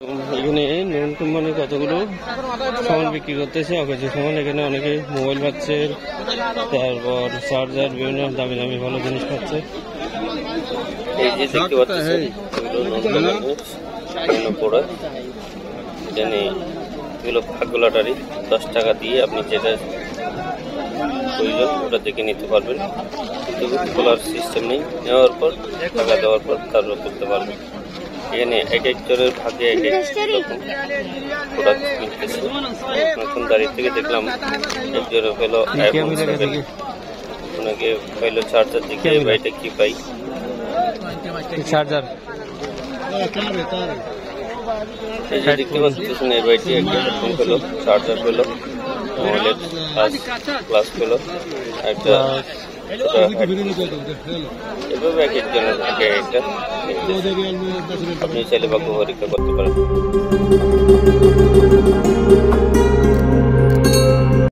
এখানে ন্যূনতম মানে কতগুলো সামান বিক্রি করতেছে অকেজো সামান। এখানে অনেকে মোবাইল পাচ্ছে, তারপর চার্জার, বিভিন্ন দামি দামি ভালো জিনিস পাচ্ছে। এই যে দেখতে পাচ্ছেন এগুলো ভাগ্য লটারি। 10 টাকা দিয়ে আপনি যেটা প্রয়োজন ওটা দেখে নিতে পারবেন, কিন্তু খোলার সিস্টেম নেই। নেওয়ার পর টাকা দেওয়ার পর তারপর করতে পারবেন। এখানে এক একজনের ভাগে এক এক রকম প্রোডাক্ট কিনতেছে। নতুন দাঁড়িয়ে থেকে দেখলাম একজনে পেলো ওনাকে পাইলো চার্জার, দিকে বাইটা কি পাই চার্জার। দেখতে পাচ্ছেন এই বাইটি একটা হেডফোন পেলো, চার্জার পেলো, মোবাইলের গ্লাস পেলো, একটা এভাবে এক একজনের ভাগে একটা আপনি চাইলে ভাগ্য পরীক্ষা করতে পারেন।